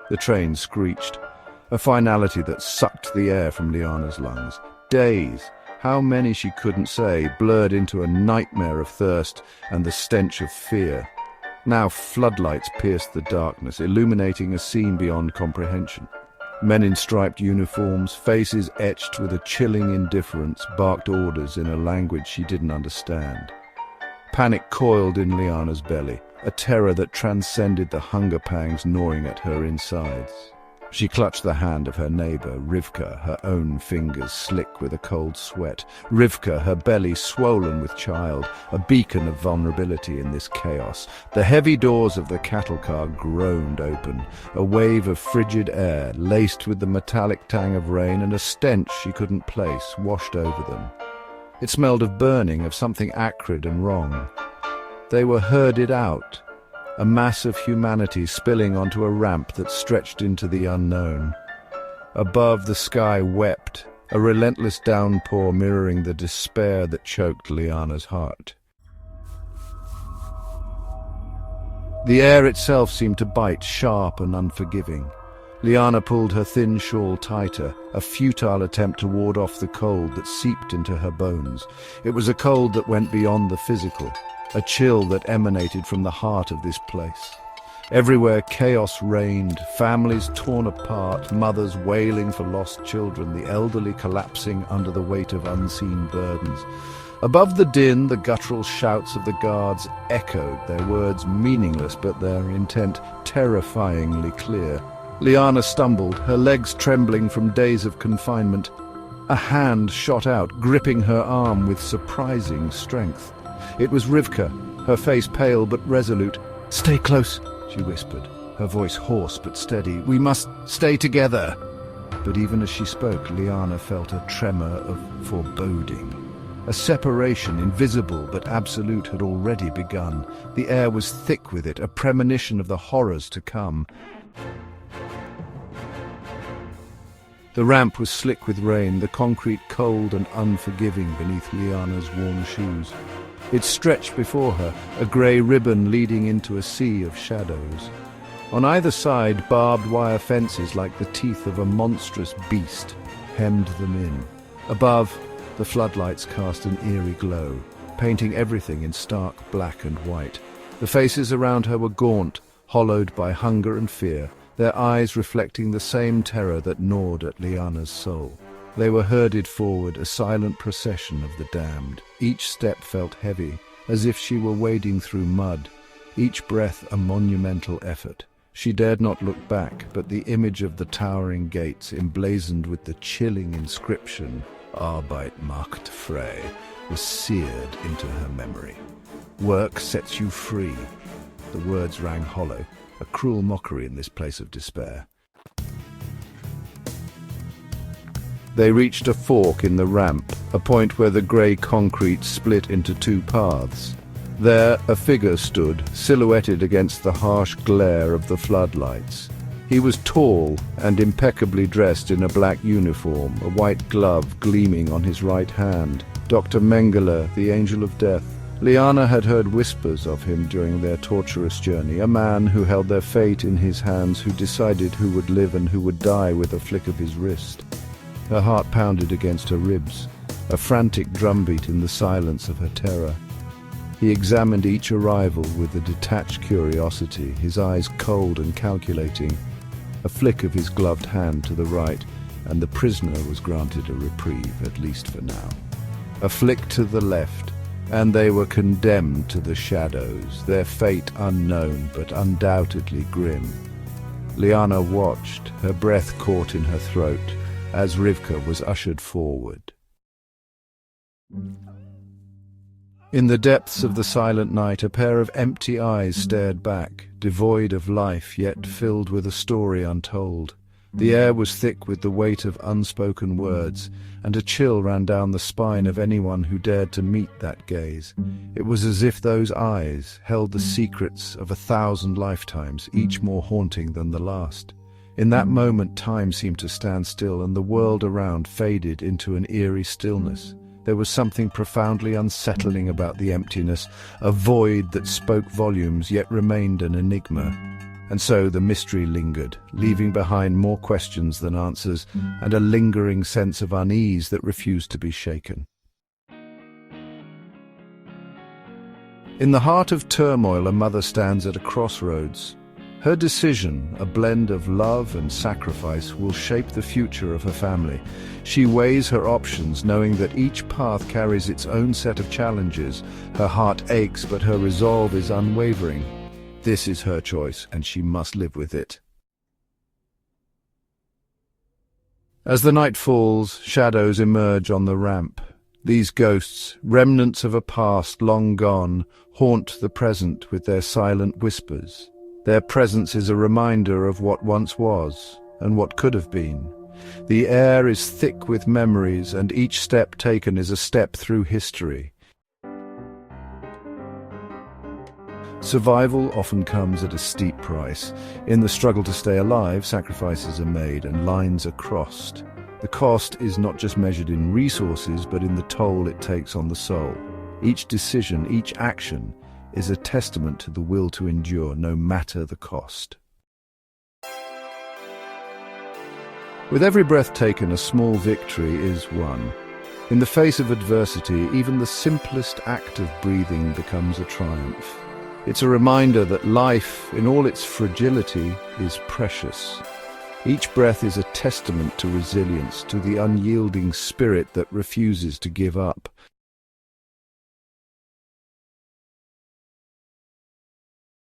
The train screeched, a finality that sucked the air from Liana's lungs. Days, how many she couldn't say, blurred into a nightmare of thirst and the stench of fear. Now floodlights pierced the darkness, illuminating a scene beyond comprehension. Men in striped uniforms, faces etched with a chilling indifference, barked orders in a language she didn't understand. Panic coiled in Liana's belly, a terror that transcended the hunger pangs gnawing at her insides. She clutched the hand of her neighbor, Rivka, her own fingers slick with a cold sweat. Rivka, her belly swollen with child, a beacon of vulnerability in this chaos. The heavy doors of the cattle car groaned open. A wave of frigid air, laced with the metallic tang of rain and a stench she couldn't place, washed over them. It smelled of burning, of something acrid and wrong. They were herded out, a mass of humanity spilling onto a ramp that stretched into the unknown. Above, the sky wept, a relentless downpour mirroring the despair that choked Liana's heart. The air itself seemed to bite, sharp and unforgiving. Liana pulled her thin shawl tighter, a futile attempt to ward off the cold that seeped into her bones. It was a cold that went beyond the physical, a chill that emanated from the heart of this place. Everywhere chaos reigned, families torn apart, mothers wailing for lost children, the elderly collapsing under the weight of unseen burdens. Above the din, the guttural shouts of the guards echoed, their words meaningless but their intent terrifyingly clear. Liana stumbled, her legs trembling from days of confinement. A hand shot out, gripping her arm with surprising strength. It was Rivka, her face pale but resolute. "Stay close," she whispered, her voice hoarse but steady. "We must stay together." But even as she spoke, Liana felt a tremor of foreboding. A separation, invisible but absolute, had already begun. The air was thick with it, a premonition of the horrors to come. The ramp was slick with rain, the concrete cold and unforgiving beneath Liana's worn shoes. It stretched before her, a grey ribbon leading into a sea of shadows. On either side, barbed wire fences like the teeth of a monstrous beast hemmed them in. Above, the floodlights cast an eerie glow, painting everything in stark black and white. The faces around her were gaunt, hollowed by hunger and fear, their eyes reflecting the same terror that gnawed at Liana's soul. They were herded forward, a silent procession of the damned. Each step felt heavy, as if she were wading through mud, each breath a monumental effort. She dared not look back, but the image of the towering gates, emblazoned with the chilling inscription, Arbeit macht frei, was seared into her memory. "Work sets you free." The words rang hollow, a cruel mockery in this place of despair. They reached a fork in the ramp, a point where the grey concrete split into two paths. There, a figure stood, silhouetted against the harsh glare of the floodlights. He was tall and impeccably dressed in a black uniform, a white glove gleaming on his right hand. Dr. Mengele, the Angel of Death. Liana had heard whispers of him during their torturous journey, a man who held their fate in his hands, who decided who would live and who would die with a flick of his wrist. Her heart pounded against her ribs, a frantic drumbeat in the silence of her terror. He examined each arrival with a detached curiosity, his eyes cold and calculating. A flick of his gloved hand to the right, and the prisoner was granted a reprieve, at least for now. A flick to the left, and they were condemned to the shadows, their fate unknown but undoubtedly grim. Liana watched, her breath caught in her throat, as Rivka was ushered forward. In the depths of the silent night, a pair of empty eyes stared back, devoid of life, yet filled with a story untold. The air was thick with the weight of unspoken words, and a chill ran down the spine of anyone who dared to meet that gaze. It was as if those eyes held the secrets of 1,000 lifetimes, each more haunting than the last. In that moment, time seemed to stand still, and the world around faded into an eerie stillness. There was something profoundly unsettling about the emptiness, a void that spoke volumes yet remained an enigma. And so the mystery lingered, leaving behind more questions than answers and a lingering sense of unease that refused to be shaken. In the heart of turmoil, a mother stands at a crossroads. Her decision, a blend of love and sacrifice, will shape the future of her family. She weighs her options, knowing that each path carries its own set of challenges. Her heart aches, but her resolve is unwavering. This is her choice, and she must live with it. As the night falls, shadows emerge on the ramp. These ghosts, remnants of a past long gone, haunt the present with their silent whispers. Their presence is a reminder of what once was, and what could have been. The air is thick with memories, and each step taken is a step through history. Survival often comes at a steep price. In the struggle to stay alive, sacrifices are made and lines are crossed. The cost is not just measured in resources, but in the toll it takes on the soul. Each decision, each action, is a testament to the will to endure, no matter the cost. With every breath taken, a small victory is won. In the face of adversity, even the simplest act of breathing becomes a triumph. It's a reminder that life, in all its fragility, is precious. Each breath is a testament to resilience, to the unyielding spirit that refuses to give up.